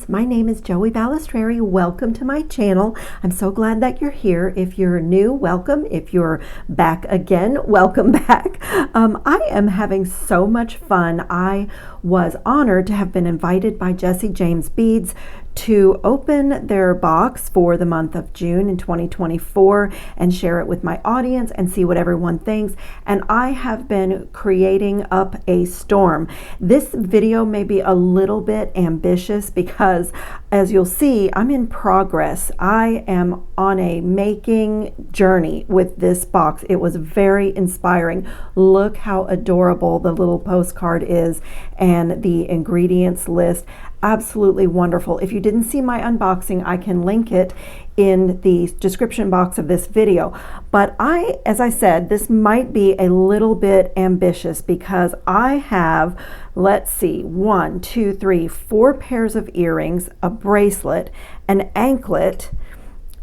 friends, my name is Joey Balestrieri. Welcome to my channel. I'm so glad that you're here. If you're new, welcome. If you're back again, welcome back. I am having so much fun. I was honored to have been invited by Jesse James Beads to open their box for the month of June in 2024 and share it with my audience and see what everyone thinks. And I have been creating up a storm. This video may be a little bit ambitious because, as you'll see, I'm in progress. I am on a making journey with this box. It was very inspiring. Look how adorable the little postcard is and the ingredients list. Absolutely wonderful. If you didn't see my unboxing, I can link it in the description box of this video. But as I said, this might be a little bit ambitious because I have, let's see, 1, 2, 3, 4 pairs of earrings, a bracelet, an anklet,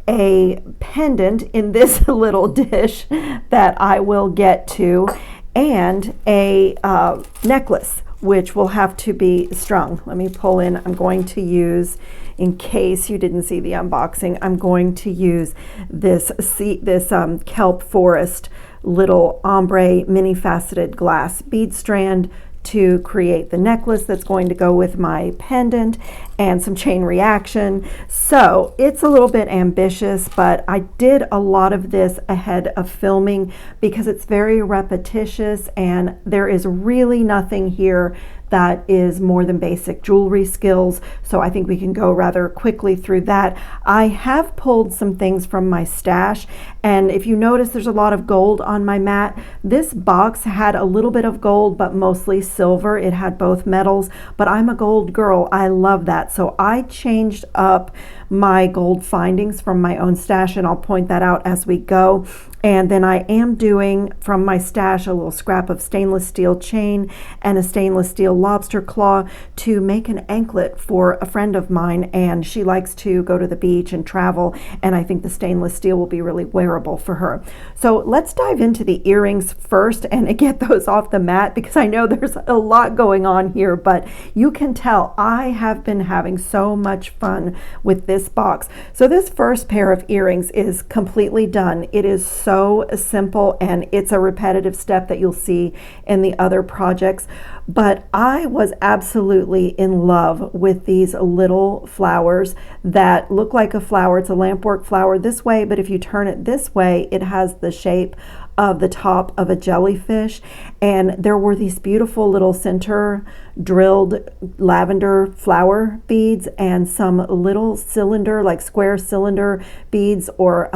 a pendant in this little dish that I will get to, and a necklace, which will have to be strung. Let me pull in. I'm going to use, in case you didn't see the unboxing, I'm going to use this kelp forest little ombre mini faceted glass bead strand to create the necklace that's going to go with my pendant and some chain reaction. So it's a little bit ambitious, but I did a lot of this ahead of filming because it's very repetitious and there is really nothing here that is more than basic jewelry skills. So I think we can go rather quickly through that. I have pulled some things from my stash, and if you notice, there's a lot of gold on my mat. This box had a little bit of gold, but mostly silver. It had both metals, but I'm a gold girl. I love that. So I changed up my gold findings from my own stash, and I'll point that out as we go. And then I am doing from my stash a little scrap of stainless steel chain and a stainless steel lobster claw to make an anklet for a friend of mine, and she likes to go to the beach and travel, and I think the stainless steel will be really wearable for her. So let's dive into the earrings first and get those off the mat because I know there's a lot going on here, but you can tell I have been having so much fun with this box. So this first pair of earrings is completely done. It is so simple and it's a repetitive step that you'll see in the other projects, but I was absolutely in love with these little flowers that look like a flower. It's a lampwork flower this way, but if you turn it this way, it has the shape of the top of a jellyfish. And there were these beautiful little center drilled lavender flower beads and some little cylinder, like square cylinder beads, or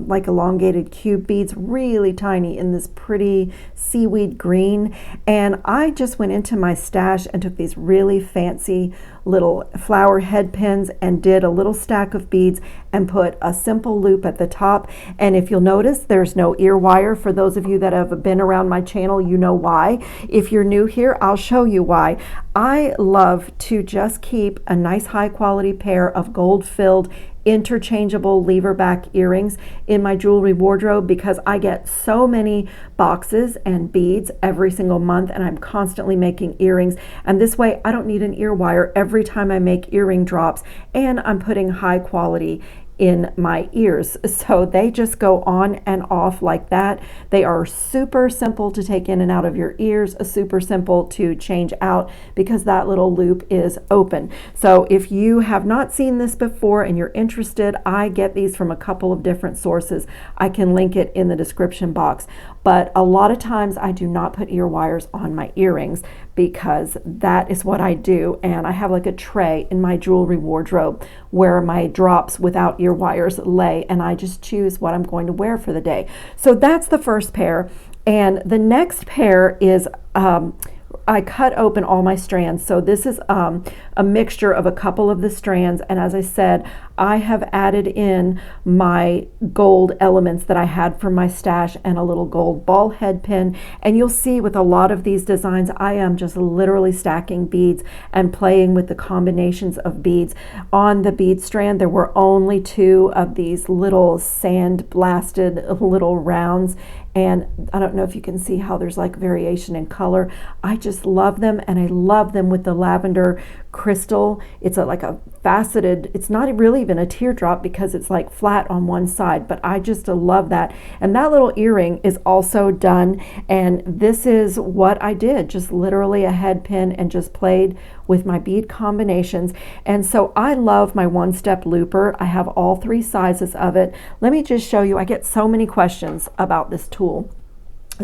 like elongated cube beads, really tiny in this pretty seaweed green. And I just went into my stash and took these really fancy little flower head pins and did a little stack of beads and put a simple loop at the top. And if you'll notice, there's no ear wire. For those of you that have been around my channel, you know why. If you're new here, I'll show you why. I love to just keep a nice high quality pair of gold filled interchangeable lever back earrings in my jewelry wardrobe because I get so many boxes and beads every single month, and I'm constantly making earrings, and this way I don't need an ear wire every time I make earring drops, and I'm putting high quality in my ears. So they just go on and off like that. They are super simple to take in and out of your ears, super simple to change out because that little loop is open. So if you have not seen this before and you're interested, I get these from a couple of different sources. I can link it in the description box. But a lot of times I do not put ear wires on my earrings because that is what I do. And I have like a tray in my jewelry wardrobe where my drops without ear wires lay, and I just choose what I'm going to wear for the day. So that's the first pair. And the next pair is I cut open all my strands. So this is a mixture of a couple of the strands, and as I said, I have added in my gold elements that I had from my stash and a little gold ball head pin. And you'll see with a lot of these designs, I am just literally stacking beads and playing with the combinations of beads. On the bead strand, there were only 2 of these little sand blasted little rounds, and I don't know if you can see how there's like variation in color. I just love them, and I love them with the lavender crystal. It's like a faceted, it's not really even a teardrop because it's like flat on one side, but I just love that. And that little earring is also done, and this is what I did, just literally a head pin and just played with my bead combinations. And so I love my one-step looper. I have all 3 sizes of it. Let me just show you. I get so many questions about this tool.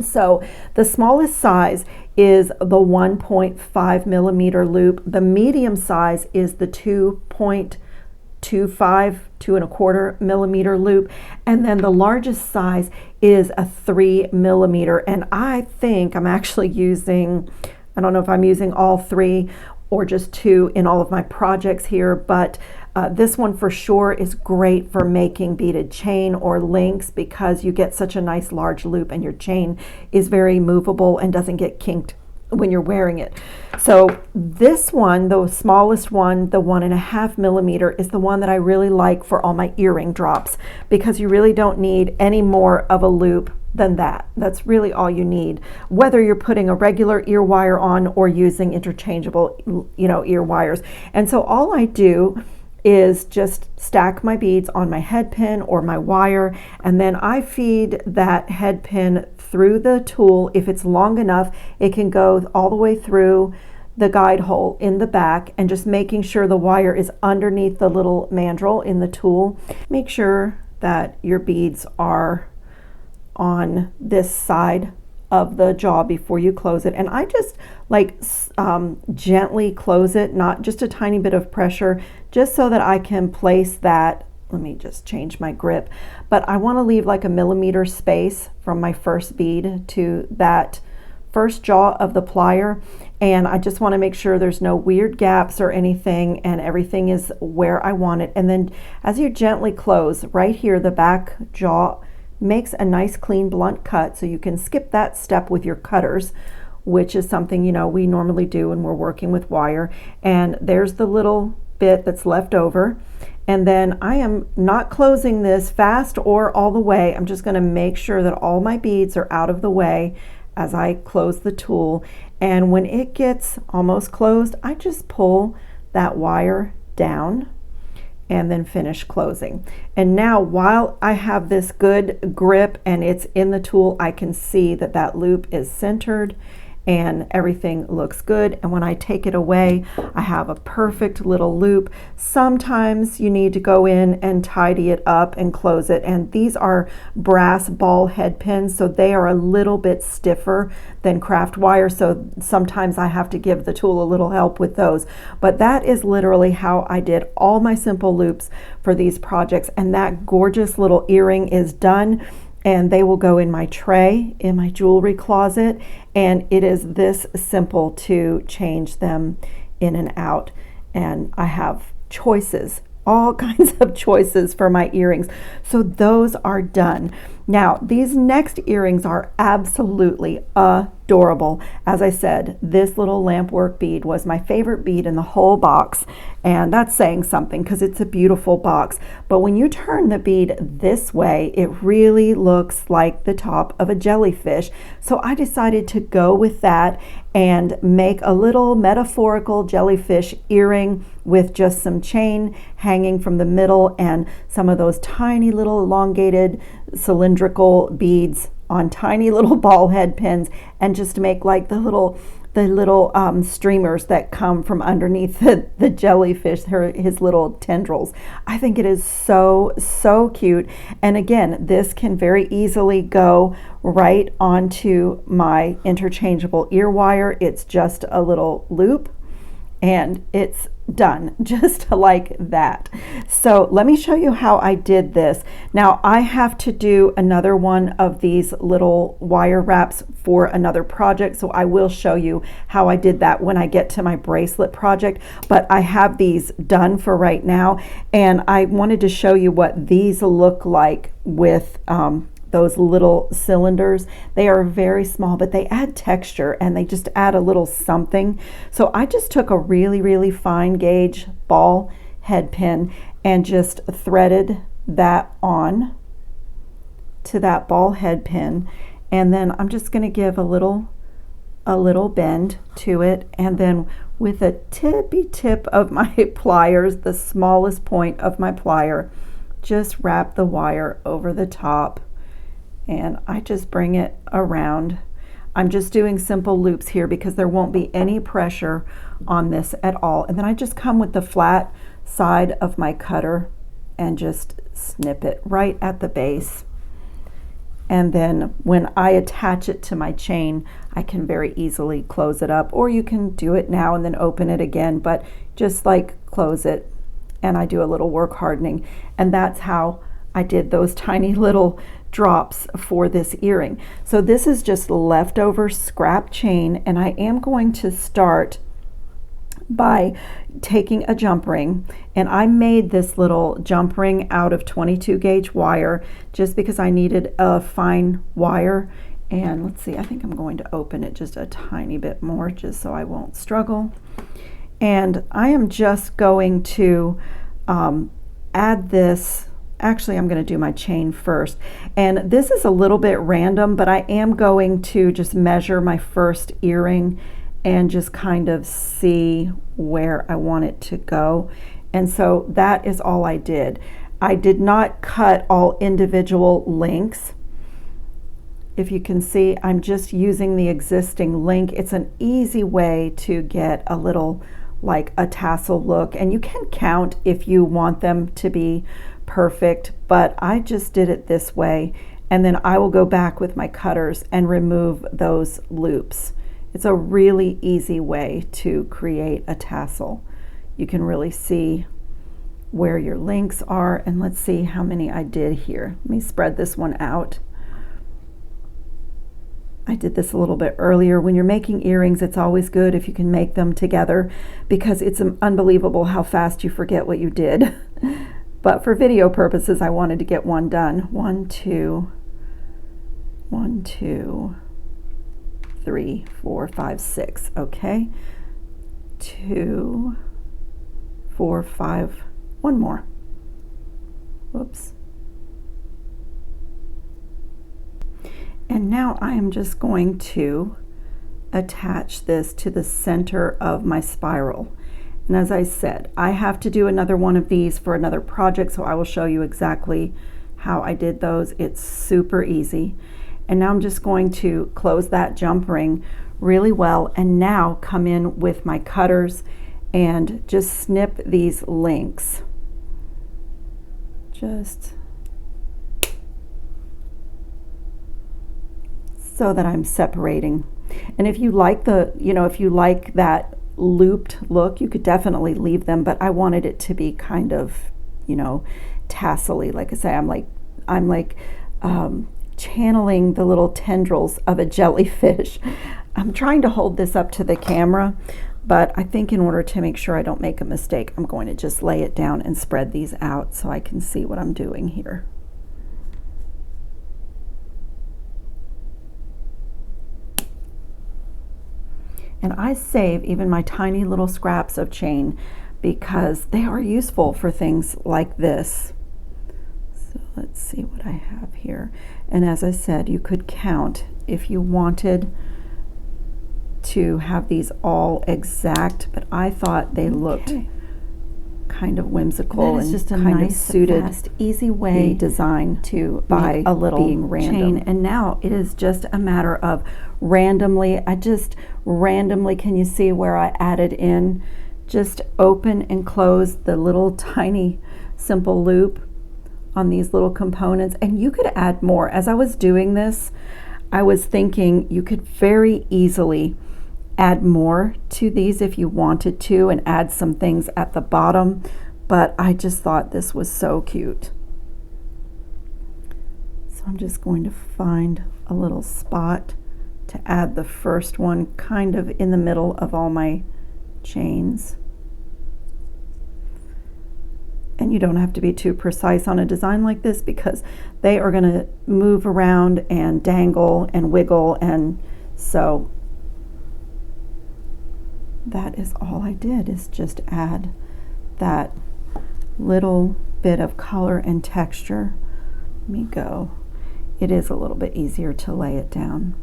So the smallest size is the 1.5 millimeter loop. The medium size is the 2.25, 2.25 millimeter loop. And then the largest size is a 3 millimeter. And I think I'm actually using, I don't know if I'm using all 3 or just 2 in all of my projects here, but this one for sure is great for making beaded chain or links because you get such a nice large loop and your chain is very movable and doesn't get kinked when you're wearing it. So this one, the smallest one, the 1.5 millimeter, is the one that I really like for all my earring drops because you really don't need any more of a loop than that. That's really all you need, whether you're putting a regular ear wire on or using interchangeable, ear wires. And so all I do is just stack my beads on my head pin or my wire, and then I feed that head pin through the tool. If it's long enough, it can go all the way through the guide hole in the back, and just making sure the wire is underneath the little mandrel in the tool. Make sure that your beads are on this side of the jaw before you close it, and I just like gently close it, not just a tiny bit of pressure, just so that I can place that. Let me just change my grip, but I want to leave like a millimeter space from my first bead to that first jaw of the plier, and I just want to make sure there's no weird gaps or anything, and everything is where I want it. And then as you gently close right here, the back jaw makes a nice clean blunt cut, so you can skip that step with your cutters, which is something we normally do when we're working with wire. And there's the little bit that's left over, and then I am not closing this fast or all the way. I'm just going to make sure that all my beads are out of the way as I close the tool, and when it gets almost closed, I just pull that wire down and then finish closing. And now, while I have this good grip and it's in the tool, I can see that that loop is centered and everything looks good. And when I take it away, I have a perfect little loop. Sometimes you need to go in and tidy it up and close it. And these are brass ball head pins, so they are a little bit stiffer than craft wire. So sometimes I have to give the tool a little help with those. But that is literally how I did all my simple loops for these projects. And that gorgeous little earring is done. And they will go in my tray, in my jewelry closet, and it is this simple to change them in and out. And I have choices, all kinds of choices for my earrings. So those are done. Now, these next earrings are absolutely adorable. As I said, this little lampwork bead was my favorite bead in the whole box, and that's saying something because it's a beautiful box. But when you turn the bead this way, it really looks like the top of a jellyfish. So I decided to go with that and make a little metaphorical jellyfish earring with just some chain hanging from the middle and some of those tiny little elongated cylindrical beads on tiny little ball head pins, and just make like the little streamers that come from underneath the jellyfish, his little tendrils. I think it is so cute. And again, this can very easily go right onto my interchangeable ear wire. It's just a little loop and it's done just like that. So let me show you how I did this. Now I have to do another one of these little wire wraps for another project, so I will show you how I did that when I get to my bracelet project, but I have these done for right now, and I wanted to show you what these look like with those little cylinders. They are very small, but they add texture and they just add a little something. So I just took a really fine gauge ball head pin and just threaded that on to that ball head pin, and then I'm just going to give a little bend to it, and then with a tippy tip of my pliers, the smallest point of my plier, just wrap the wire over the top, and I just bring it around. I'm just doing simple loops here because there won't be any pressure on this at all. And then I just come with the flat side of my cutter and just snip it right at the base. And then when I attach it to my chain, I can very easily close it up, or you can do it now and then open it again, but just like close it, and I do a little work hardening. And that's how I did those tiny little drops for this earring. So this is just leftover scrap chain, and I am going to start by taking a jump ring, and I made this little jump ring out of 22 gauge wire just because I needed a fine wire. And let's see, I think I'm going to open it just a tiny bit more just so I won't struggle. And I am just going to add this. Actually, I'm going to do my chain first, and this is a little bit random, but I am going to just measure my first earring and just kind of see where I want it to go. And so that is all I did. I did not cut all individual links. If you can see, I'm just using the existing link. It's an easy way to get a little like a tassel look, and you can count if you want them to be perfect, but I just did it this way, and then I will go back with my cutters and remove those loops. It's a really easy way to create a tassel. You can really see where your links are, and let's see how many I did here. Let me spread this one out. I did this a little bit earlier. When you're making earrings, it's always good if you can make them together, because it's unbelievable how fast you forget what you did. But for video purposes, I wanted to get one done. 1, 2, 1, 2, 3, 4, 5, 6. Okay. 2, 4, 5. One more. Whoops. And now I am just going to attach this to the center of my spiral. And as I said, I have to do another one of these for another project, so I will show you exactly how I did those. It's super easy. And now I'm just going to close that jump ring really well, and now come in with my cutters and just snip these links. Just so that I'm separating. And if you like the, if you like that looped look, you could definitely leave them, but I wanted it to be kind of, tassel-y. Like I say, I'm like channeling the little tendrils of a jellyfish. I'm trying to hold this up to the camera, but I think in order to make sure I don't make a mistake, I'm going to just lay it down and spread these out so I can see what I'm doing here. And I save even my tiny little scraps of chain because they are useful for things like this. So let's see what I have here. And as I said, you could count if you wanted to have these all exact, but I thought they looked kind of whimsical and just a kind of suited, fast, easy way design to buy a little chain. And now it is just a matter of randomly, can you see where I added in? Just open and close the little tiny simple loop on these little components, and you could add more. As I was doing this, I was thinking you could very easily add more to these if you wanted to, and add some things at the bottom, but I just thought this was so cute. So I'm just going to find a little spot to add the first one kind of in the middle of all my chains. And you don't have to be too precise on a design like this because they are going to move around and dangle and wiggle, and so that is all I did, is just add that little bit of color and texture. Let me go. It is a little bit easier to lay it down.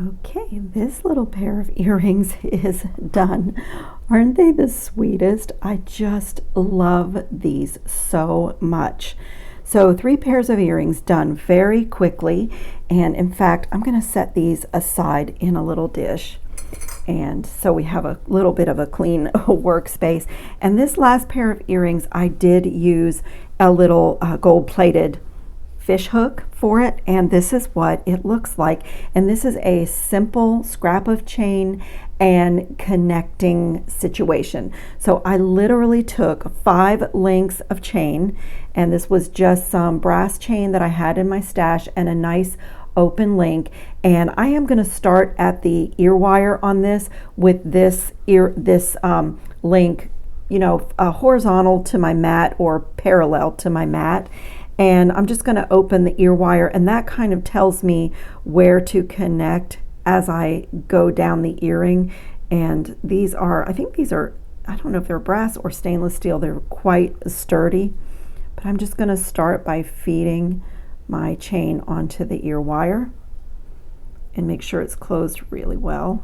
Okay, this little pair of earrings is done. Aren't they the sweetest? I just love these so much. So 3 pairs of earrings done very quickly. And in fact, I'm going to set these aside in a little dish. And so we have a little bit of a clean workspace. And this last pair of earrings, I did use a little gold-plated fish hook for it, and this is what it looks like. And this is a simple scrap of chain and connecting situation. So I literally took 5 lengths of chain, and this was just some brass chain that I had in my stash and a nice open link. And I am going to start at the ear wire on this with this link, you know, horizontal to my mat or parallel to my mat. And I'm just going to open the ear wire, and that kind of tells me where to connect as I go down the earring. And these are, I think these are, I don't know if they're brass or stainless steel. They're quite sturdy. But I'm just going to start by feeding my chain onto the ear wire and make sure it's closed really well.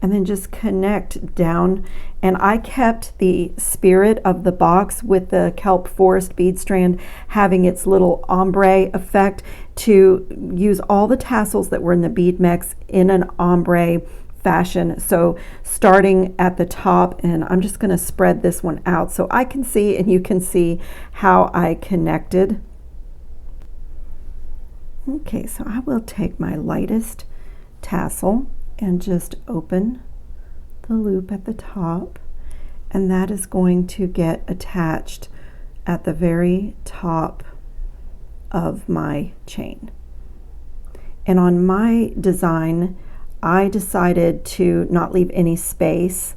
And then just connect down. And I kept the spirit of the box with the kelp forest bead strand having its little ombre effect to use all the tassels that were in the bead mix in an ombre fashion. So starting at the top, and I'm just going to spread this one out so I can see and you can see how I connected. Okay, so I will take my lightest tassel and just open the loop at the top, and that is going to get attached at the very top of my chain. And on my design, I decided to not leave any space,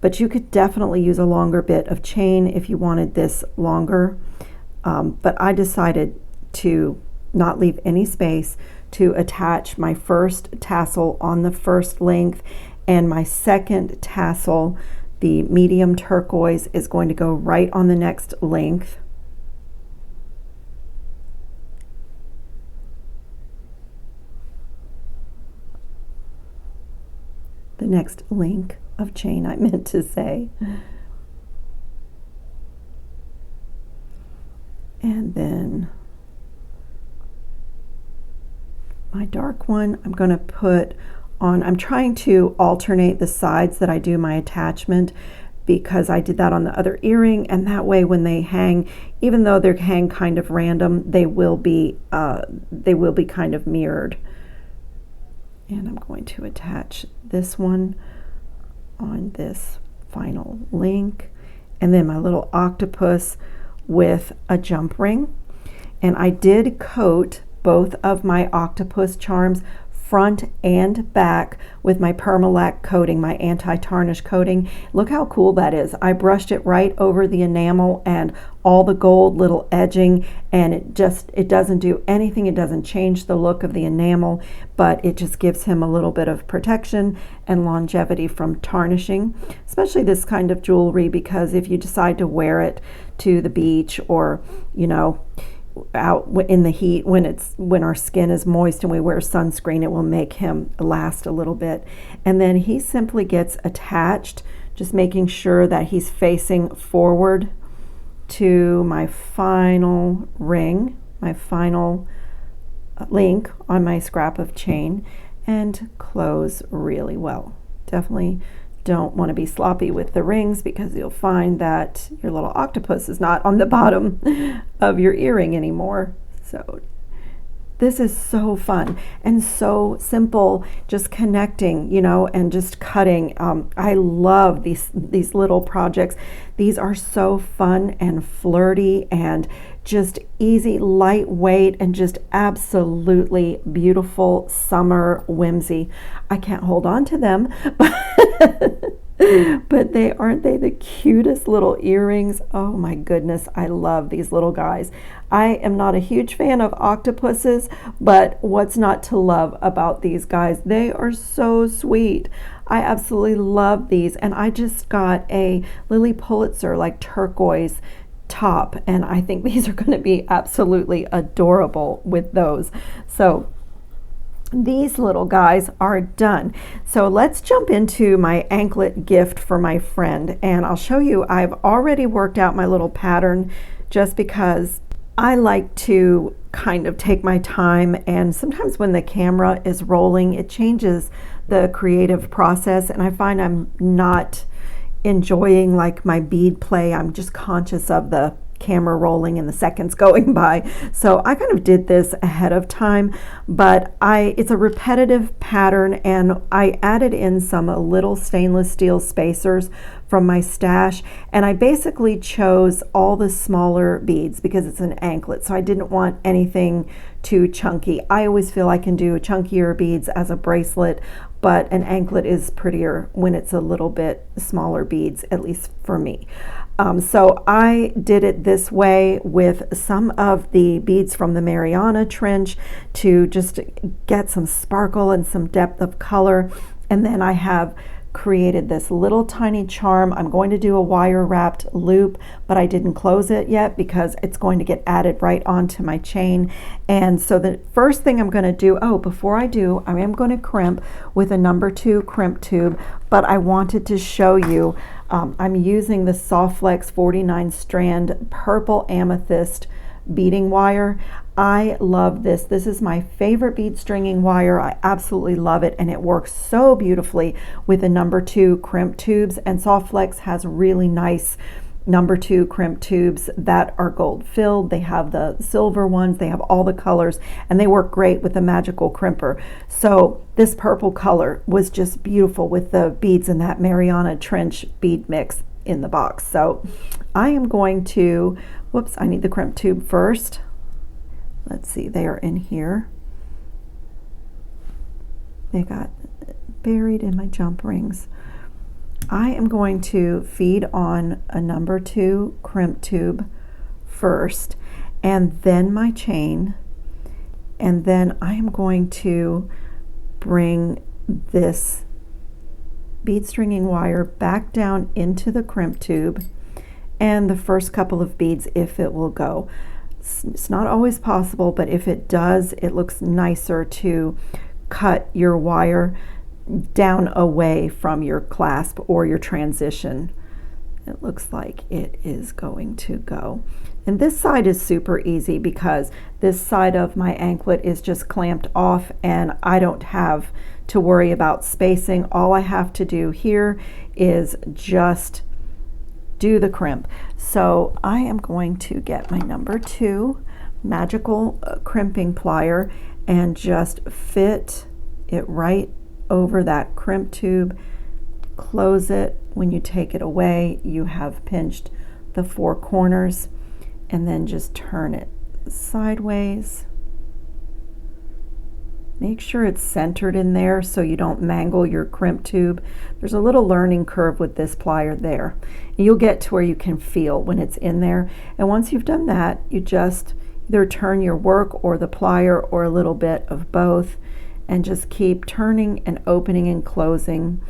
but you could definitely use a longer bit of chain if you wanted this longer. But I decided to not leave any space to attach my first tassel on the first length, and my second tassel, the medium turquoise, is going to go right on the next length. The next link of chain, I meant to say. And then my dark one, I'm going to put on, I'm trying to alternate the sides that I do my attachment, because I did that on the other earring, and that way when they hang, even though they hang kind of random, they will be kind of mirrored. And I'm going to attach this one on this final link, and then my little octopus with a jump ring. And I did coat both of my octopus charms, front and back, with my Permalac coating, my anti-tarnish coating. Look how cool that is. I brushed it right over the enamel and all the gold little edging, and it doesn't do anything. It doesn't change the look of the enamel, but it just gives him a little bit of protection and longevity from tarnishing, especially this kind of jewelry, because if you decide to wear it to the beach, or, you know, out in the heat when our skin is moist and we wear sunscreen, it will make him last a little bit. And then he simply gets attached, just making sure that he's facing forward to my final ring, my final link on my scrap of chain, and close really well. Definitely don't want to be sloppy with the rings, because you'll find that your little octopus is not on the bottom of your earring anymore. So this is so fun and so simple, just connecting, you know, and just cutting. I love these little projects. These are so fun and flirty and just easy, lightweight, and just absolutely beautiful summer whimsy. I can't hold on to them, but aren't they the cutest little earrings? Oh my goodness, I love these little guys. I am not a huge fan of octopuses, but what's not to love about these guys? They are so sweet. I absolutely love these, and I just got a Lily Pulitzer like turquoise top, and I think these are going to be absolutely adorable with those. So these little guys are done. So let's jump into my anklet gift for my friend, and I'll show you. I've already worked out my little pattern just because I like to kind of take my time, and sometimes when the camera is rolling it changes the creative process, and I find I'm not enjoying like my bead play. I'm just conscious of the camera rolling and the seconds going by. So I kind of did this ahead of time, but it's a repetitive pattern, and I added in some little stainless steel spacers from my stash, and I basically chose all the smaller beads because it's an anklet, so I didn't want anything too chunky. I always feel I can do chunkier beads as a bracelet, but an anklet is prettier when it's a little bit smaller beads, at least for me. So I did it this way with some of the beads from the Mariana Trench to just get some sparkle and some depth of color. And then I have created this little tiny charm. I'm going to do a wire wrapped loop, but I didn't close it yet because it's going to get added right onto my chain. And so the first thing I'm going to do, before I do, I am going to crimp with a number 2 crimp tube, but I wanted to show you, I'm using the Soft Flex 49 strand purple amethyst beading wire. I love this. This is my favorite bead stringing wire. I absolutely love it, and it works so beautifully with the number 2 crimp tubes, and Soft Flex has really nice number 2 crimp tubes that are gold filled. They have the silver ones, they have all the colors, and they work great with the magical crimper. So this purple color was just beautiful with the beads in that Mariana Trench bead mix in the box. So I am going to, I need the crimp tube first. Let's see, they are in here. They got buried in my jump rings. I am going to feed on a number 2 crimp tube first, and then my chain, and then I am going to bring this bead stringing wire back down into the crimp tube, and the first couple of beads, if it will go. It's not always possible, but if it does, it looks nicer to cut your wire down away from your clasp or your transition. It looks like it is going to go. And this side is super easy because this side of my anklet is just clamped off, and I don't have to worry about spacing. All I have to do here is just do the crimp. So I am going to get my number 2 magical crimping plier and just fit it right over that crimp tube, close it. When you take it away, you have pinched the 4 corners, and then just turn it sideways. Make sure it's centered in there so you don't mangle your crimp tube. There's a little learning curve with this plier there. You'll get to where you can feel when it's in there. And once you've done that, you just either turn your work or the plier or a little bit of both, and just keep turning and opening and closing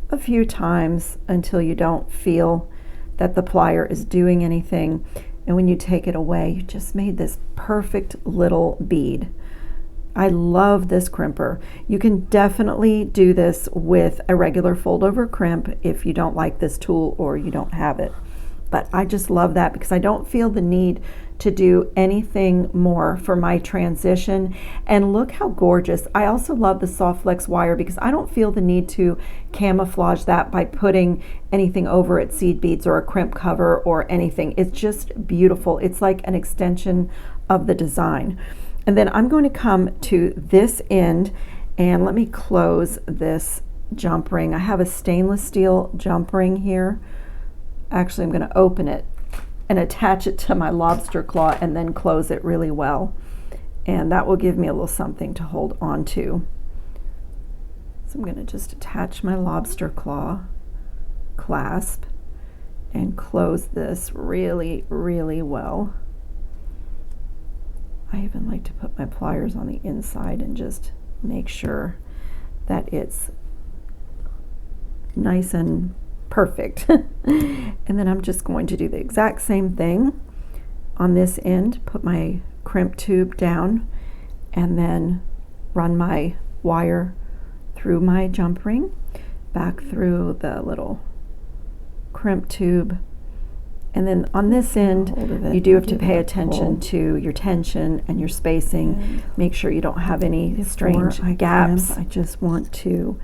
a few times until you don't feel that the plier is doing anything. And when you take it away, you just made this perfect little bead. I love this crimper. You can definitely do this with a regular fold over crimp if you don't like this tool or you don't have it. But I just love that because I don't feel the need to do anything more for my transition. And look how gorgeous. I also love the Soft Flex wire because I don't feel the need to camouflage that by putting anything over it, seed beads or a crimp cover or anything. It's just beautiful. It's like an extension of the design. And then I'm going to come to this end, and let me close this jump ring. I have a stainless steel jump ring here. Actually, I'm going to open it and attach it to my lobster claw and then close it really well. And that will give me a little something to hold on to. So I'm going to just attach my lobster claw clasp and close this really, really well. I even like to put my pliers on the inside and just make sure that it's nice and perfect. And then I'm just going to do the exact same thing on this end, put my crimp tube down, and then run my wire through my jump ring, back through the little crimp tube, and then on this end you do have to pay attention to your tension and your spacing. Make sure you don't have any strange gaps. I just want to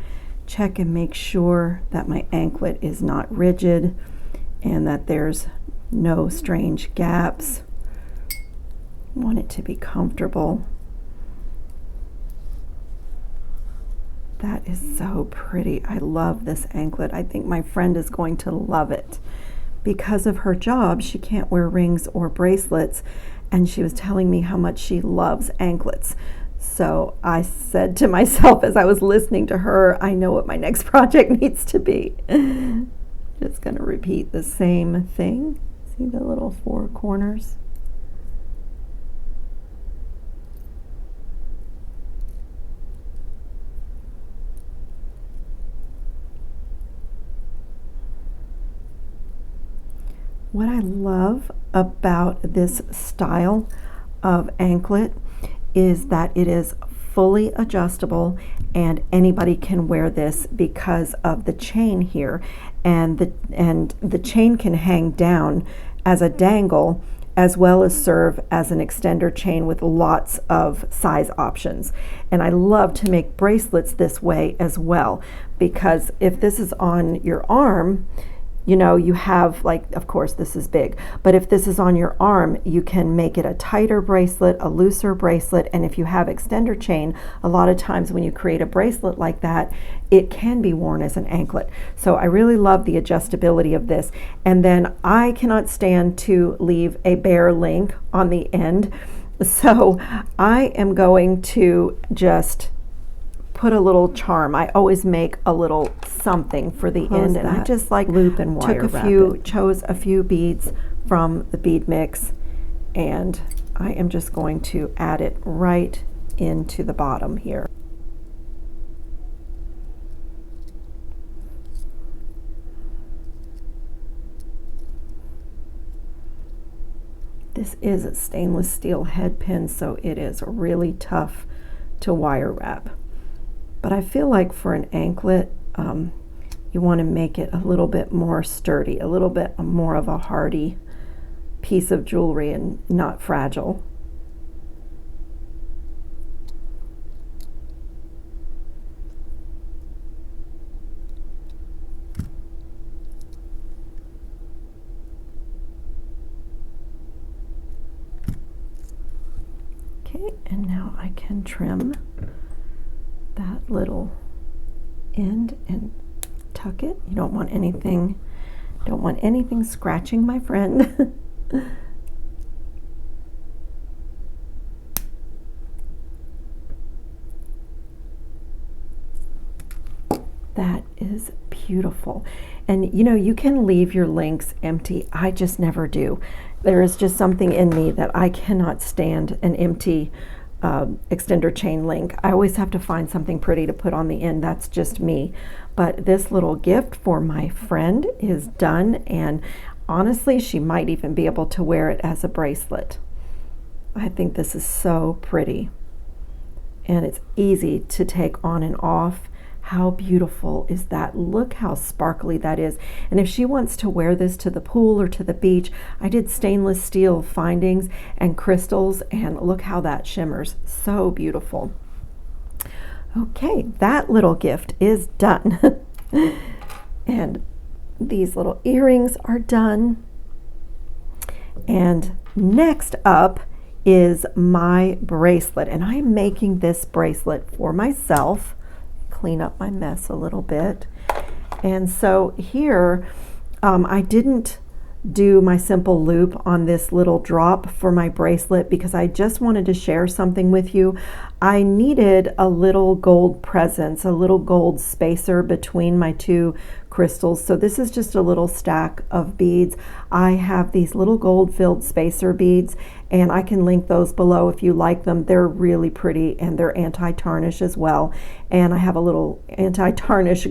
check and make sure that my anklet is not rigid and that there's no strange gaps. I want it to be comfortable. That is so pretty. I love this anklet. I think my friend is going to love it. Because of her job, she can't wear rings or bracelets, and she was telling me how much she loves anklets. So I said to myself as I was listening to her, I know what my next project needs to be. Just going to repeat the same thing. See the little 4 corners? What I love about this style of anklet is that it is fully adjustable and anybody can wear this because of the chain here, and the chain can hang down as a dangle as well as serve as an extender chain with lots of size options. And I love to make bracelets this way as well, because if this is on your arm, you know, you have, like, of course this is big, but if this is on your arm, you can make it a tighter bracelet, a looser bracelet, and if you have extender chain, a lot of times when you create a bracelet like that, it can be worn as an anklet. So I really love the adjustability of this. And then I cannot stand to leave a bare link on the end, so I am going to just put a little charm. I always make a little something for the end, and I just like loop and wire chose a few beads from the bead mix, and I am just going to add it right into the bottom here. This is a stainless steel head pin, so it is really tough to wire wrap. But I feel like for an anklet, you want to make it a little bit more sturdy, a little bit more of a hardy piece of jewelry and not fragile. Okay, and now I can trim that little end and tuck it. You don't want anything scratching my friend. That is beautiful. And you know, you can leave your links empty. I just never do. There is just something in me that I cannot stand an empty extender chain link. I always have to find something pretty to put on the end. That's just me. But this little gift for my friend is done, and honestly, she might even be able to wear it as a bracelet. I think this is so pretty, and it's easy to take on and off. How beautiful is that? Look how sparkly that is. And if she wants to wear this to the pool or to the beach, I did stainless steel findings and crystals, and look how that shimmers. So beautiful. Okay, that little gift is done. And these little earrings are done. And next up is my bracelet, and I am making this bracelet for myself. Clean up my mess a little bit. And so here I didn't do my simple loop on this little drop for my bracelet because I just wanted to share something with you. I needed a little gold presence, a little gold spacer between my two crystals. So this is just a little stack of beads. I have these little gold filled spacer beads, and I can link those below if you like them. They're really pretty, and they're anti-tarnish as well. And I have a little anti-tarnish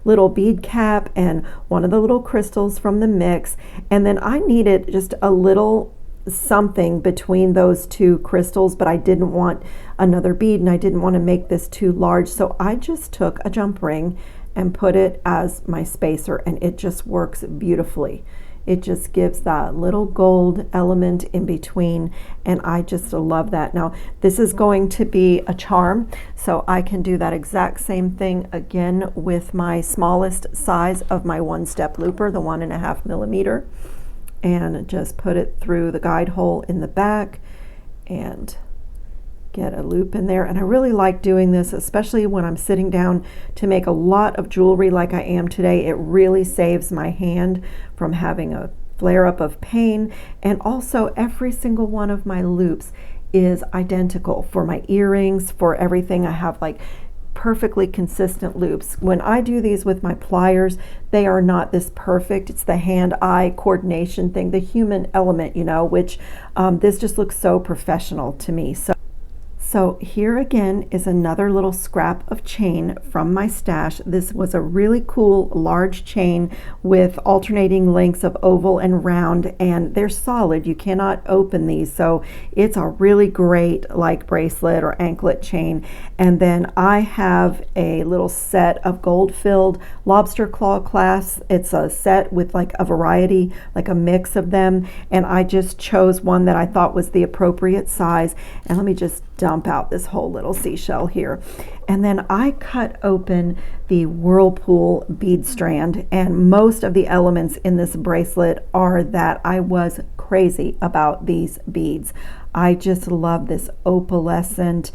little bead cap and one of the little crystals from the mix. And then I needed just a little something between those two crystals, but I didn't want another bead and I didn't want to make this too large. So I just took a jump ring and put it as my spacer, and it just works beautifully. It just gives that little gold element in between, and I just love that. Now this is going to be a charm, so I can do that exact same thing again with my smallest size of my one-step looper, the 1.5 millimeter, and just put it through the guide hole in the back and get a loop in there. And I really like doing this, especially when I'm sitting down to make a lot of jewelry like I am today. It really saves my hand from having a flare up of pain. And also every single one of my loops is identical for my earrings, for everything. I have like perfectly consistent loops. When I do these with my pliers, they are not this perfect. It's the hand-eye coordination thing, the human element, you know, which this just looks so professional to me. So here again is another little scrap of chain from my stash. This was a really cool large chain with alternating lengths of oval and round, and they're solid. You cannot open these, so it's a really great like bracelet or anklet chain. And then I have a little set of gold-filled lobster claw clasps. It's a set with like a variety, like a mix of them, and I just chose one that I thought was the appropriate size. And let me just dump out this whole little seashell here. And then I cut open the whirlpool bead strand, and most of the elements in this bracelet are that I was crazy about these beads. I just love this opalescent,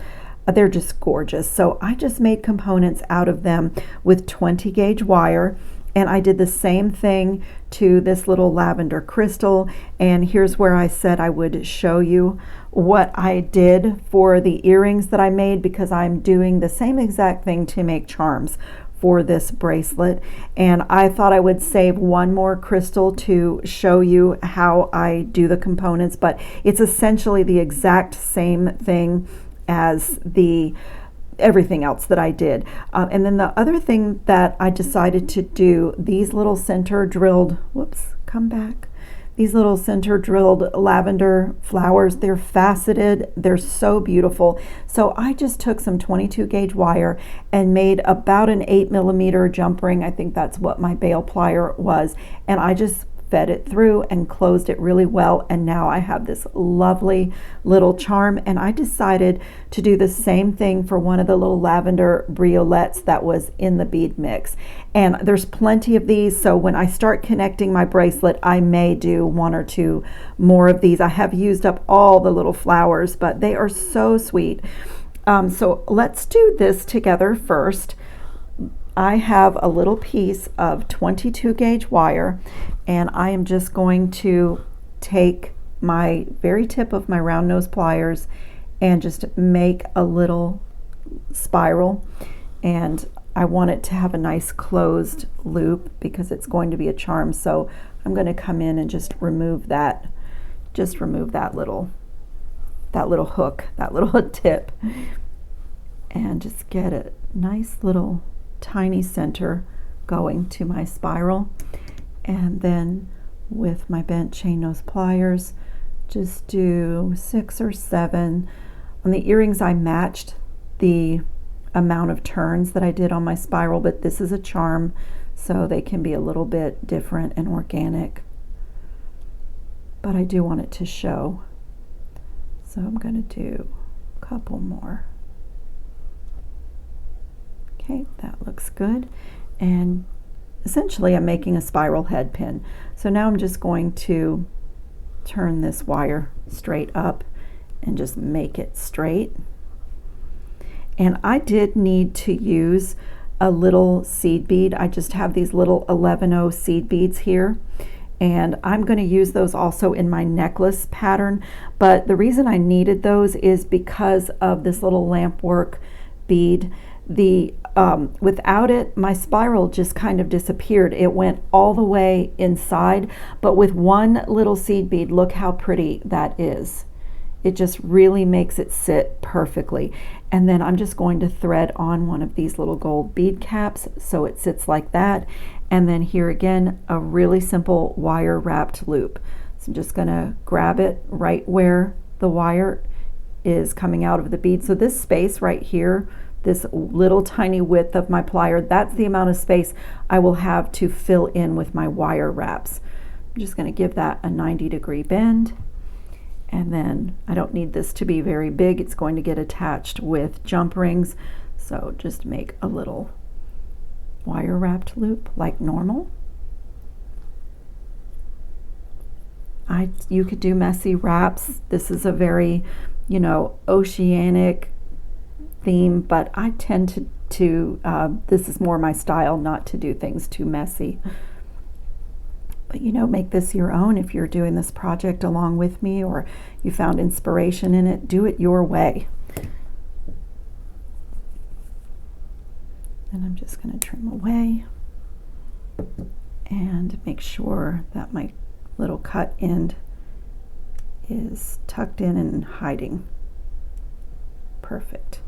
they're just gorgeous. So I just made components out of them with 20 gauge wire. And I did the same thing to this little lavender crystal. And here's where I said I would show you what I did for the earrings that I made, because I'm doing the same exact thing to make charms for this bracelet. And I thought I would save one more crystal to show you how I do the components, but it's essentially the exact same thing as the everything else that I did. And then the other thing that I decided to do, these little center drilled, whoops, come back. These little center drilled lavender flowers, they're faceted, they're so beautiful. So I just took some 22 gauge wire and made about an 8 millimeter jump ring. I think that's what my bail plier was. And I just fed it through and closed it really well, and now I have this lovely little charm. And I decided to do the same thing for one of the little lavender briolettes that was in the bead mix. And there's plenty of these, so when I start connecting my bracelet, I may do one or two more of these. I have used up all the little flowers, but they are so sweet. So let's do this together first. I have a little piece of 22 gauge wire, and I am just going to take my very tip of my round nose pliers and just make a little spiral. And I want it to have a nice closed loop because it's going to be a charm. So I'm going to come in and just remove that, that little hook, that little tip, and just get a nice little tiny center going to my spiral. And then with my bent chain nose pliers, just do 6 or 7. On the earrings, I matched the amount of turns that I did on my spiral, but this is a charm, so they can be a little bit different and organic. But I do want it to show. So I'm going to do a couple more. Okay, that looks good. And essentially I'm making a spiral head pin. So now I'm just going to turn this wire straight up and just make it straight. And I did need to use a little seed bead. I just have these little 11-0 seed beads here, and I'm going to use those also in my necklace pattern. But the reason I needed those is because of this little lamp work bead. Without it, my spiral just kind of disappeared. It went all the way inside, but with one little seed bead, look how pretty that is. It just really makes it sit perfectly. And then I'm just going to thread on one of these little gold bead caps so it sits like that. And then here again, a really simple wire wrapped loop. So I'm just going to grab it right where the wire is coming out of the bead. So this space right here, this little tiny width of my plier, that's the amount of space I will have to fill in with my wire wraps. I'm just going to give that a 90-degree bend. And then I don't need this to be very big. It's going to get attached with jump rings. So just make a little wire wrapped loop like normal. You could do messy wraps. This is a very, you know, oceanic theme, but I tend to this is more my style, not to do things too messy. But you know, make this your own. If you're doing this project along with me, or you found inspiration in it, do it your way. And I'm just going to trim away and make sure that my little cut end is tucked in and hiding. Perfect.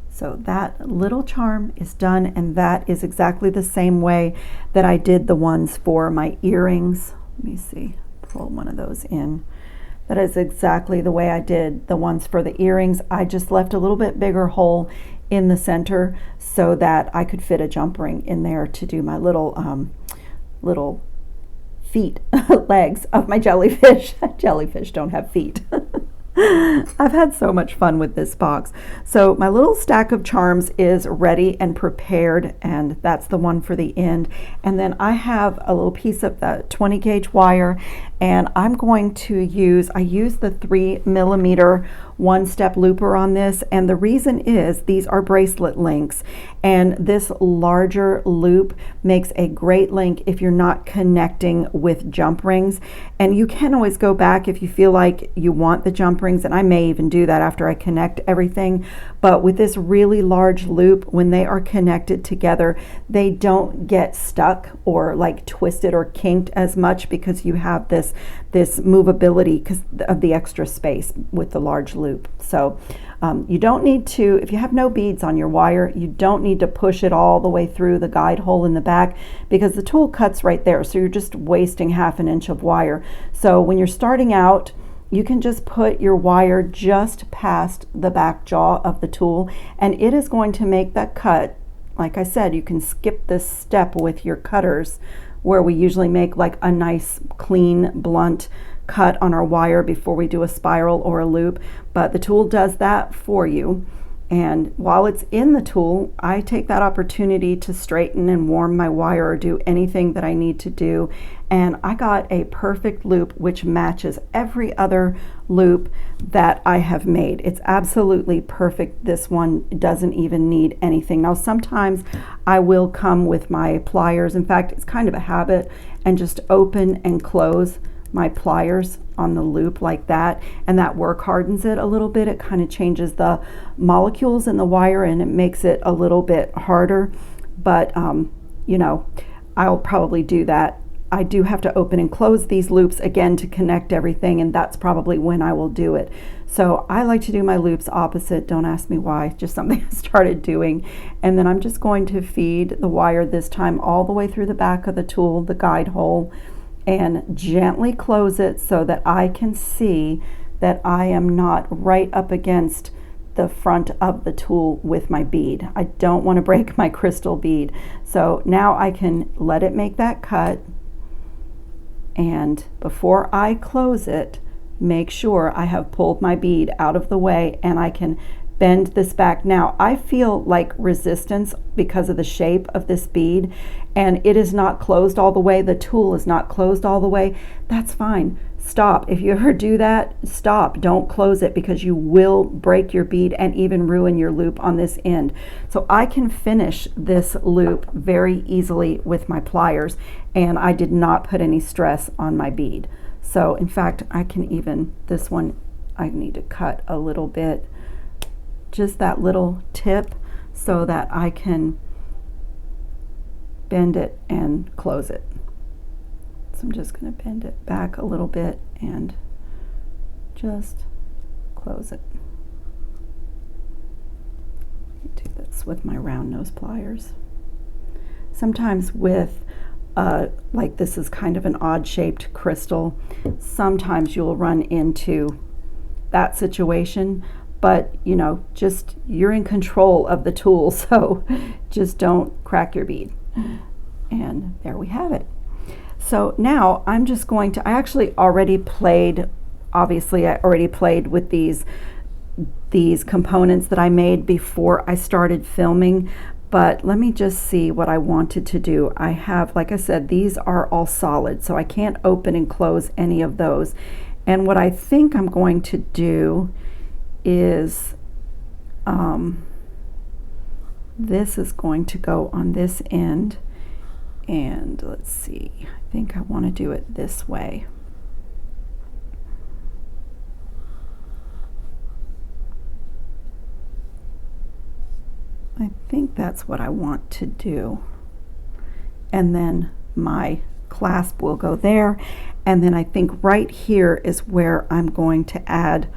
So that little charm is done, and that is exactly the same way that I did the ones for my earrings. Let me see, pull one of those in. That is exactly the way I did the ones for the earrings. I just left a little bit bigger hole in the center so that I could fit a jump ring in there to do my little little feet, legs of my jellyfish. Jellyfish don't have feet. I've had so much fun with this box. So my little stack of charms is ready and prepared, and that's the one for the end. And then I have a little piece of the 20 gauge wire, and I'm going to use, I use the 3mm one-step looper on this, and the reason is these are bracelet links, and this larger loop makes a great link if you're not connecting with jump rings. And you can always go back if you feel like you want the jump rings, and I may even do that after I connect everything. But with this really large loop, when they are connected together, they don't get stuck or like twisted or kinked as much, because you have this movability because of the extra space with the large loop. So you don't need to, if you have no beads on your wire, you don't need to push it all the way through the guide hole in the back, because the tool cuts right there. So you're just wasting ½ inch of wire. So when you're starting out, you can just put your wire just past the back jaw of the tool, and it is going to make that cut. Like I said, you can skip this step with your cutters, where we usually make like a nice clean blunt cut on our wire before we do a spiral or a loop, but the tool does that for you. And while it's in the tool, I take that opportunity to straighten and warm my wire or do anything that I need to do. And I got a perfect loop which matches every other loop that I have made. It's absolutely perfect. This one doesn't even need anything. Now sometimes I will come with my pliers. In fact, it's kind of a habit, and just open and close my pliers on the loop like that, and that work hardens it a little bit. It kind of changes the molecules in the wire, and it makes it a little bit harder, but you know, I'll probably do that. I do have to open and close these loops again to connect everything, and that's probably when I will do it. So I like to do my loops opposite. Don't ask me why, just something I started doing. And then I'm just going to feed the wire this time all the way through the back of the tool, the guide hole, and gently close it so that I can see that I am not right up against the front of the tool with my bead. I don't want to break my crystal bead. So now I can let it make that cut, and before I close it, make sure I have pulled my bead out of the way, and I can bend this back. Now I feel like resistance because of the shape of this bead, and it is not closed all the way. The tool is not closed all the way. That's fine. Stop. If you ever do that, stop. Don't close it, because you will break your bead and even ruin your loop on this end. So I can finish this loop very easily with my pliers, and I did not put any stress on my bead. So in fact, I can even, this one I need to cut a little bit, just that little tip, so that I can bend it and close it. So I'm just going to bend it back a little bit and just close it. Do this with my round nose pliers. Sometimes with like this is kind of an odd shaped crystal, sometimes you'll run into that situation. But you know, just you're in control of the tool, so just don't crack your bead. And there we have it. So now I'm just going to, I actually already played, obviously I already played with these components that I made before I started filming, but let me just see what I wanted to do. I have, like I said, these are all solid, so I can't open and close any of those. And what I think I'm going to do is this is going to go on this end, and let's see, I think I want to do it this way. I think that's what I want to do. And then my clasp will go there, and then I think right here is where I'm going to add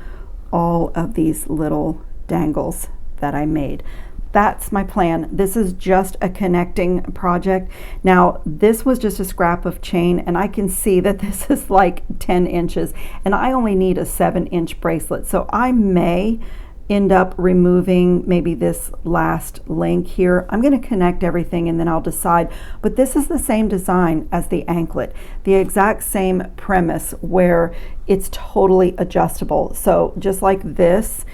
all of these little dangles that I made. That's my plan. This is just a connecting project. Now, this was just a scrap of chain, and I can see that this is like 10 inches, and I only need a 7-inch bracelet. So I may end up removing maybe this last link here. I'm going to connect everything and then I'll decide. But this is the same design as the anklet, the exact same premise where it's totally adjustable. So just like this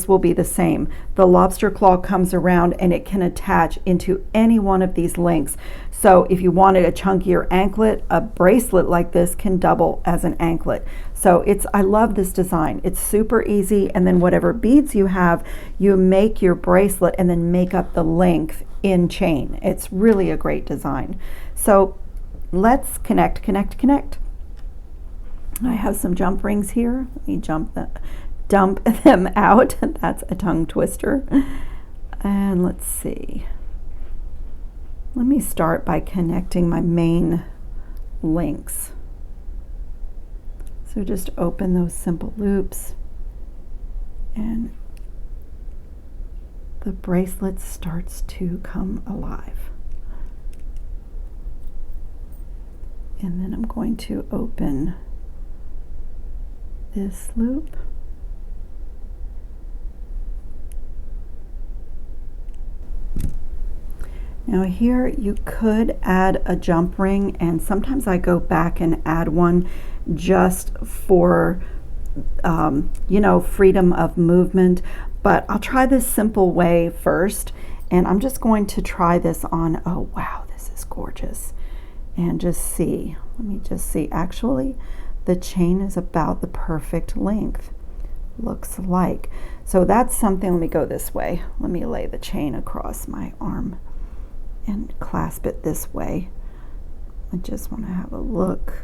will be the same. The lobster claw comes around and it can attach into any one of these links. So if you wanted a chunkier anklet, a bracelet like this can double as an anklet. So I love this design. It's super easy, and then whatever beads you have, you make your bracelet and then make up the length in chain. It's really a great design. So let's connect. I have some jump rings here. Let me dump them out. That's a tongue twister. And let's see. Let me start by connecting my main links. So just open those simple loops and the bracelet starts to come alive. And then I'm going to open this loop. Now here you could add a jump ring, and sometimes I go back and add one just for you know, freedom of movement, but I'll try this simple way first, and I'm just going to try this on. Oh wow, this is gorgeous. And just see, let me just see, actually the chain is about the perfect length, looks like. So that's something. Let me go this way. Let me lay the chain across my arm and clasp it this way. I just want to have a look.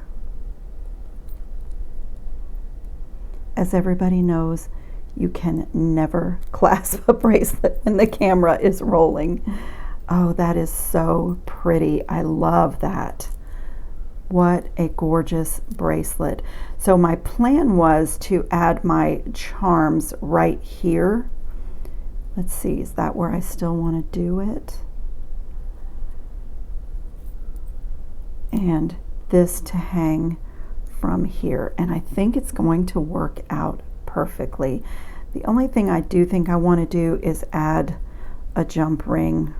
As everybody knows, you can never clasp a bracelet when the camera is rolling. Oh, that is so pretty. I love that. What a gorgeous bracelet. So my plan was to add my charms right here. Let's see, is that where I still want to do it? And this to hang from here, and I think it's going to work out perfectly. The only thing I do think I want to do is add a jump ring.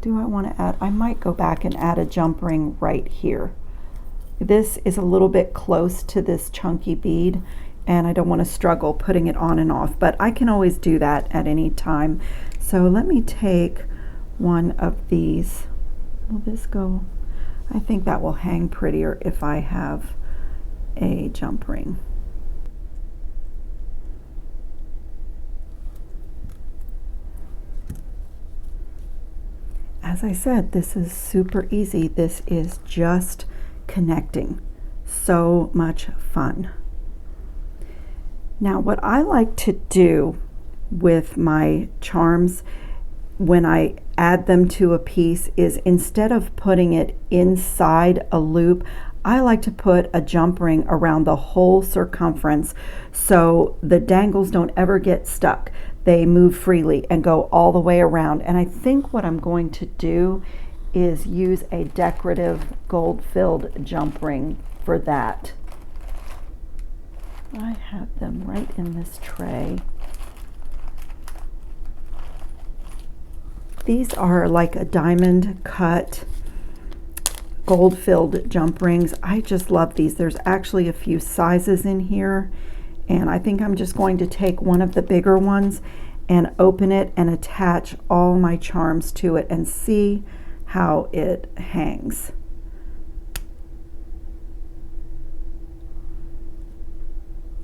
Do I want to add? I might go back and add a jump ring right here. This is a little bit close to this chunky bead, and I don't want to struggle putting it on and off, but I can always do that at any time. So let me take one of these. Will this go? I think that will hang prettier if I have a jump ring. As I said, this is super easy. This is just connecting. So much fun. Now, what I like to do with my charms when I add them to a piece is, instead of putting it inside a loop, I like to put a jump ring around the whole circumference so the dangles don't ever get stuck. They move freely and go all the way around. And I think what I'm going to do is use a decorative gold-filled jump ring for that. I have them right in this tray. These are like a diamond cut gold-filled jump rings. I just love these. There's actually a few sizes in here, and I think I'm just going to take one of the bigger ones and open it and attach all my charms to it and see how it hangs.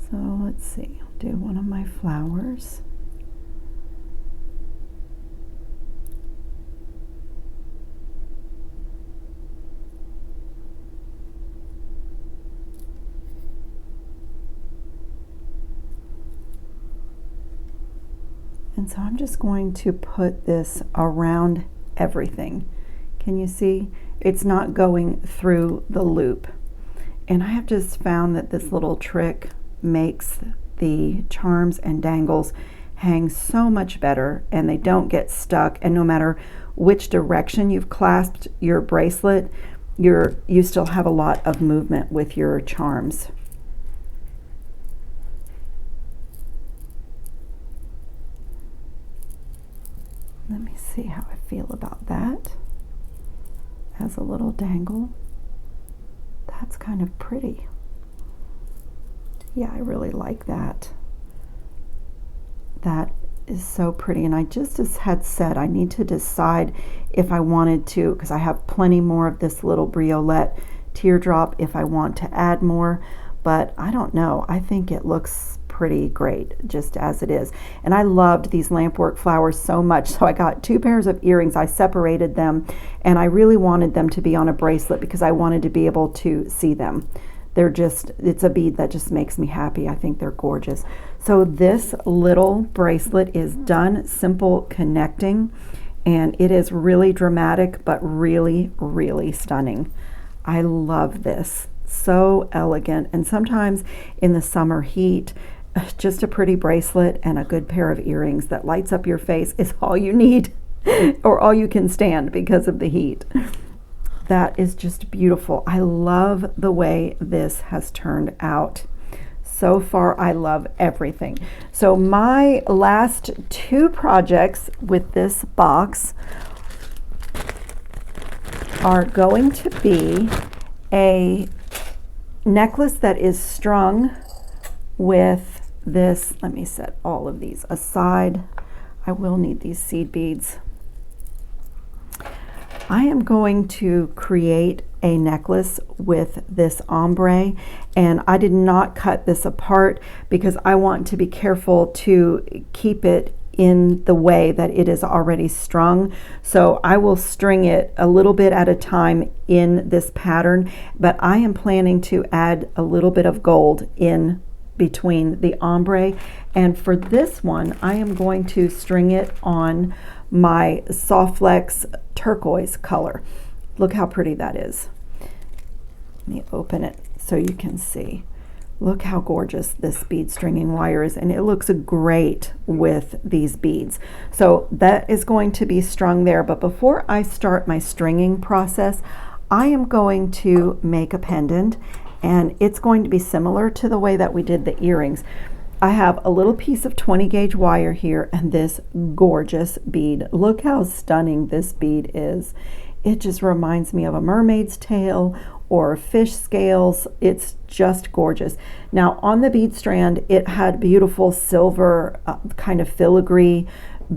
So let's see, I'll do one of my flowers. And so I'm just going to put this around everything. Can you see? It's not going through the loop. And I have just found that this little trick makes the charms and dangles hang so much better, and they don't get stuck. And no matter which direction you've clasped your bracelet, you still have a lot of movement with your charms. Let me see how I feel about that as a little dangle. That's kind of pretty. Yeah, I really like that. That is so pretty, and I just had said I need to decide if I wanted to, because I have plenty more of this little briolette teardrop if I want to add more, but I don't know. I think it looks pretty great just as it is. And I loved these lampwork flowers so much, so I got 2 pairs of earrings. I separated them, and I really wanted them to be on a bracelet because I wanted to be able to see them. They're just, it's a bead that just makes me happy. I think they're gorgeous. So this little bracelet is done, simple connecting, and it is really dramatic but really, really stunning. I love this. So elegant, and sometimes in the summer heat, just a pretty bracelet and a good pair of earrings that lights up your face is all you need or all you can stand because of the heat. That is just beautiful. I love the way this has turned out. So far, I love everything. So my last 2 projects with this box are going to be a necklace that is strung with this. Let me set all of these aside. I will need these seed beads. I am going to create a necklace with this ombre, and I did not cut this apart because I want to be careful to keep it in the way that it is already strung. So I will string it a little bit at a time in this pattern, but I am planning to add a little bit of gold in between the ombre. And for this one, I am going to string it on my Soft Flex turquoise color. Look how pretty that is. Let me open it so you can see. Look how gorgeous this bead stringing wire is, and it looks great with these beads. So that is going to be strung there, but before I start my stringing process, I am going to make a pendant, and it's going to be similar to the way that we did the earrings. I have a little piece of 20 gauge wire here and this gorgeous bead. Look how stunning this bead is. It just reminds me of a mermaid's tail or fish scales. It's just gorgeous. Now on the bead strand, it had beautiful silver kind of filigree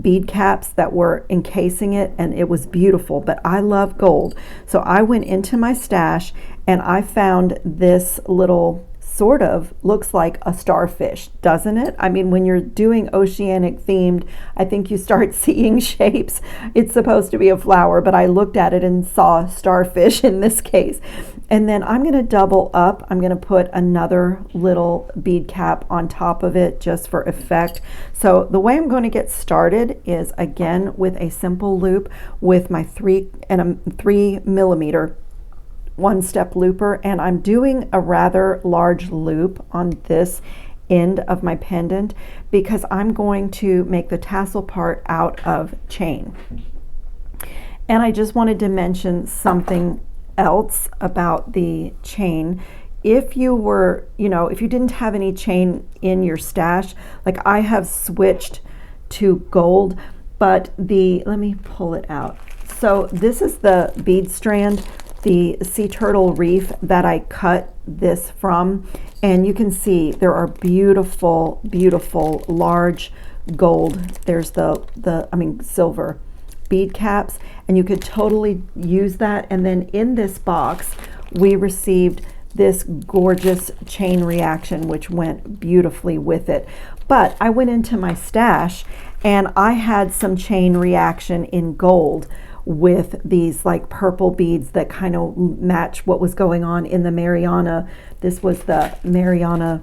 bead caps that were encasing it, and it was beautiful, but I love gold. So I went into my stash and I found this little, sort of looks like a starfish, doesn't it? I mean, when you're doing oceanic themed, I think you start seeing shapes. It's supposed to be a flower, but I looked at it and saw starfish in this case. And then I'm going to double up. I'm going to put another little bead cap on top of it just for effect. So the way I'm going to get started is again with a simple loop with my 3mm one-step looper, and I'm doing a rather large loop on this end of my pendant because I'm going to make the tassel part out of chain. And I just wanted to mention something else about the chain. If you were, if you didn't have any chain in your stash, like I have switched to gold, but let me pull it out. So this is the bead strand, the sea turtle reef that I cut this from. And you can see there are beautiful, beautiful large gold. There's silver bead caps, and you could totally use that. And then in this box, we received this gorgeous chain reaction, which went beautifully with it. But I went into my stash and I had some chain reaction in gold with these like purple beads that kind of match what was going on in the Mariana. This was the Mariana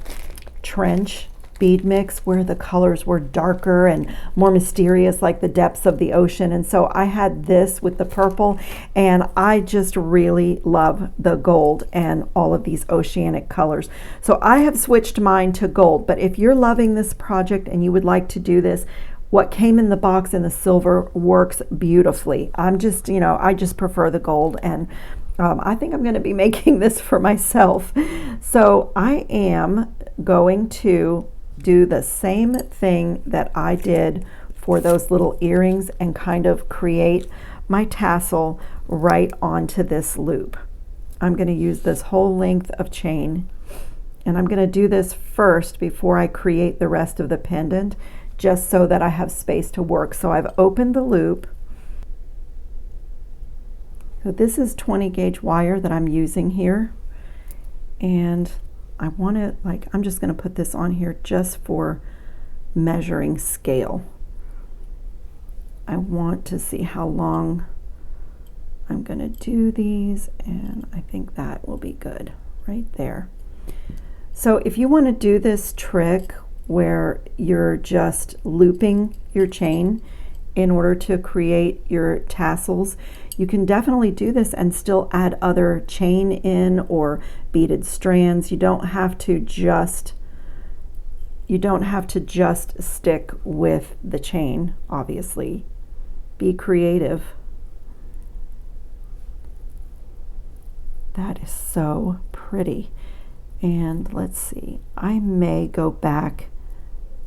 Trench bead mix where the colors were darker and more mysterious, like the depths of the ocean. And so I had this with the purple, and I just really love the gold and all of these oceanic colors. So I have switched mine to gold. But if you're loving this project and you would like to do this, what came in the box in the silver works beautifully. I just prefer the gold, and I think I'm going to be making this for myself. So I am going to do the same thing that I did for those little earrings and kind of create my tassel right onto this loop. I'm going to use this whole length of chain, and I'm going to do this first before I create the rest of the pendant, just so that I have space to work. So I've opened the loop. So this is 20 gauge wire that I'm using here, and I want to, I'm just going to put this on here just for measuring scale. I want to see how long I'm going to do these, and I think that will be good right there. So if you want to do this trick where you're just looping your chain in order to create your tassels, you can definitely do this and still add other chain in or beaded strands. You don't have to just stick with the chain, obviously. Be creative. That is so pretty. And let's see, I may go back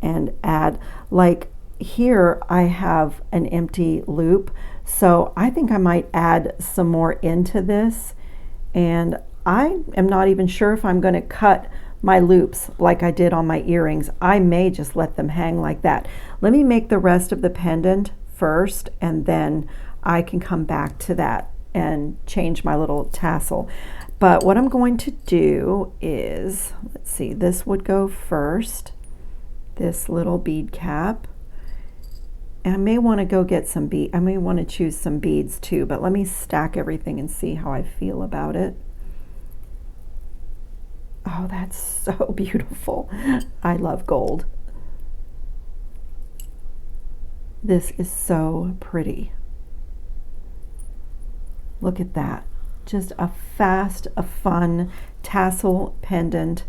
and add, like here I have an empty loop, so I think I might add some more into this, and I am not even sure if I'm going to cut my loops like I did on my earrings. I may just let them hang like that. Let me make the rest of the pendant first, and then I can come back to that and change my little tassel. But what I'm going to do is, let's see, this would go first, this little bead cap. And I may want to go get some bead. I may want to choose some beads too, but let me stack everything and see how I feel about it. Oh, that's so beautiful. I love gold. This is so pretty. Look at that. Just a fast, a fun tassel pendant.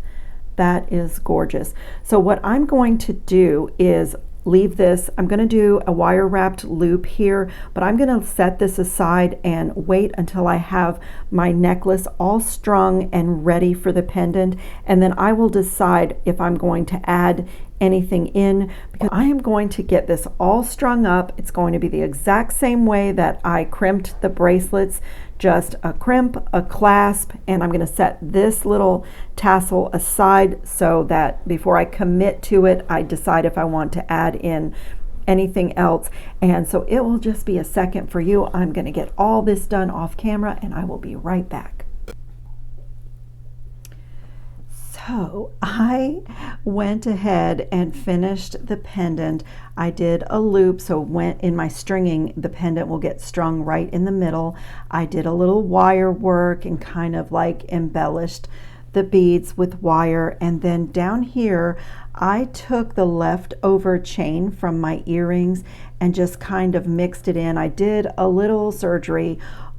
That is gorgeous. So what I'm going to do is leave this. I'm going to do a wire wrapped loop here, but I'm going to set this aside and wait until I have my necklace all strung and ready for the pendant, and then I will decide if I'm going to add anything in, because I am going to get this all strung up. It's going to be the exact same way that I crimped the bracelets, just a crimp, a clasp, and I'm going to set this little tassel aside so that before I commit to it, I decide if I want to add in anything else. And so it will just be a second for you. I'm going to get all this done off camera, and I will be right back. So I went ahead and finished the pendant. I did a loop, so when in my stringing, the pendant will get strung right in the middle. I did a little wire work and kind of like embellished the beads with wire. And then down here, I took the leftover chain from my earrings and just kind of mixed it in. I did a little surgery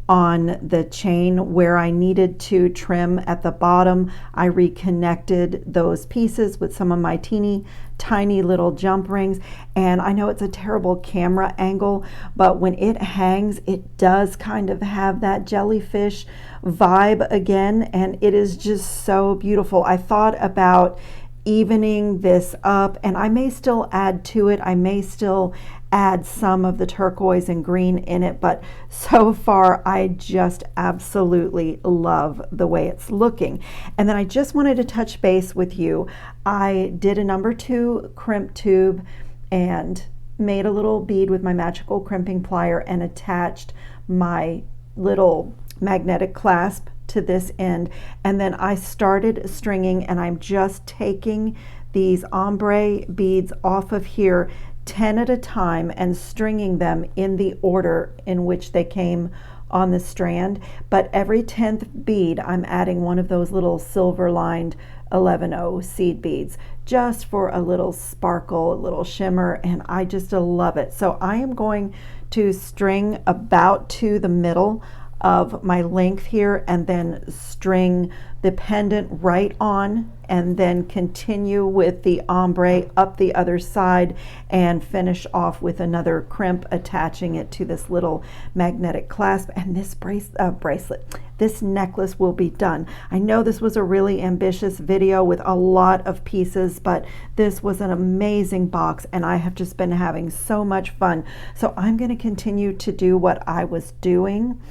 on the chain where I needed to trim at the bottom. I reconnected those pieces with some of my tiny little jump rings, and I know it's a terrible camera angle, but when it hangs, it does kind of have that jellyfish vibe again, and it is just so beautiful. I thought about evening this up, and I may still add to it. I may still add some of the turquoise and green in it, but so far I just absolutely love the way it's looking. And then I just wanted to touch base with you. I did a number 2 crimp tube and made a little bead with my magical crimping plier and attached my little magnetic clasp to this end, and then I started stringing, and I'm just taking these ombre beads off of here 10 at a time and stringing them in the order in which they came on the strand. But every 10th bead I'm adding one of those little silver lined 11-0 seed beads, just for a little sparkle, a little shimmer, and I just love it. So I am going to string about to the middle of my length here, and then string the pendant right on, and then continue with the ombre up the other side and finish off with another crimp attaching it to this little magnetic clasp, and this bracelet, this necklace will be done. I know this was a really ambitious video with a lot of pieces, but this was an amazing box and I have just been having so much fun. So I'm going to continue to do what I was doing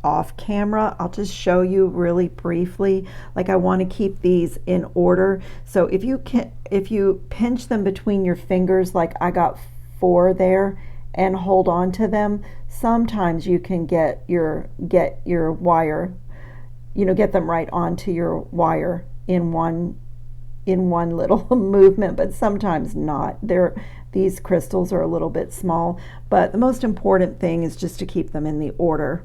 off camera. I'll just show you really briefly. Like, I want to keep these in order. So if you pinch them between your fingers, like I got 4 there, and hold on to them, sometimes you can get your wire, get them right onto your wire in one little movement, but sometimes not. These crystals are a little bit small, but the most important thing is just to keep them in the order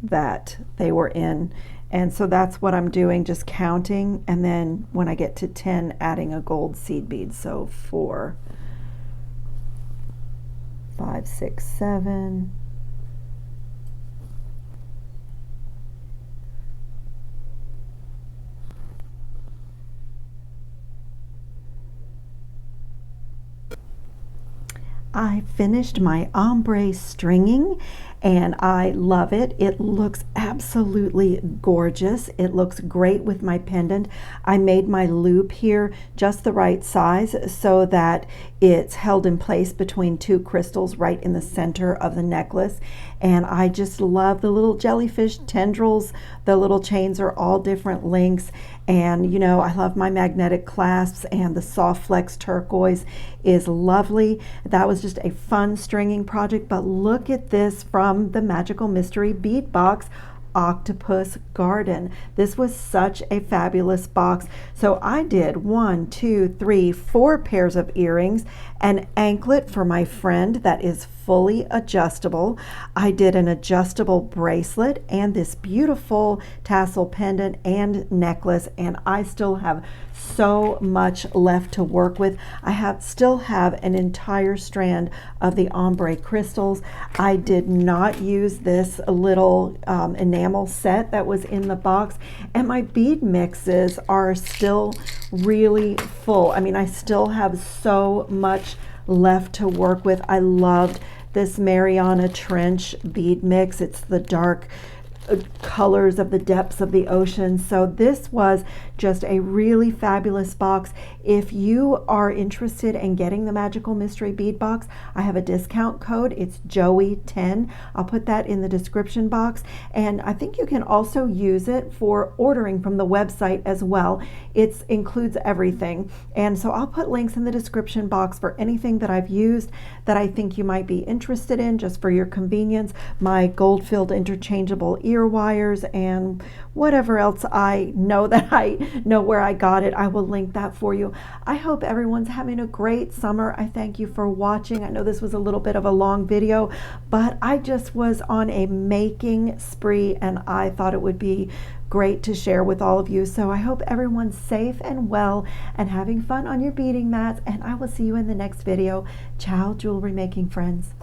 that they were in. And so that's what I'm doing, just counting, and then when I get to 10, adding a gold seed bead. So 4, 5, 6, 7, 8. I finished my ombre stringing and I love it. It looks absolutely gorgeous. It looks great with my pendant. I made my loop here just the right size so that it's held in place between 2 crystals right in the center of the necklace. And I just love the little jellyfish tendrils. The little chains are all different lengths. And I love my magnetic clasps, and the soft flex turquoise is lovely. That was just a fun stringing project, but look at this from the Magical Mystery Bead Box, Octopus Garden. This was such a fabulous box. So I did 1, 2, 3, 4 pairs of earrings, an anklet for my friend that is fully adjustable. I did an adjustable bracelet and this beautiful tassel pendant and necklace, and I still have so much left to work with. I still have an entire strand of the ombre crystals. I did not use this little enamel set that was in the box, and my bead mixes are still really full. I mean, I still have so much left to work with. I loved this Mariana Trench bead mix. It's the dark colors of the depths of the ocean. So this was just a really fabulous box. If you are interested in getting the Magical Mystery Bead Box, I have a discount code. It's Joey10. I'll put that in the description box, and I think you can also use it for ordering from the website as well. It includes everything, and so I'll put links in the description box for anything that I've used that I think you might be interested in, just for your convenience. My gold-filled interchangeable ear wires and whatever else I know that I know where I got it, I will link that for you. I hope everyone's having a great summer. I thank you for watching. I know this was a little bit of a long video, but I just was on a making spree and I thought it would be great to share with all of you. So I hope everyone's safe and well and having fun on your beading mats, and I will see you in the next video. Ciao, jewelry making friends.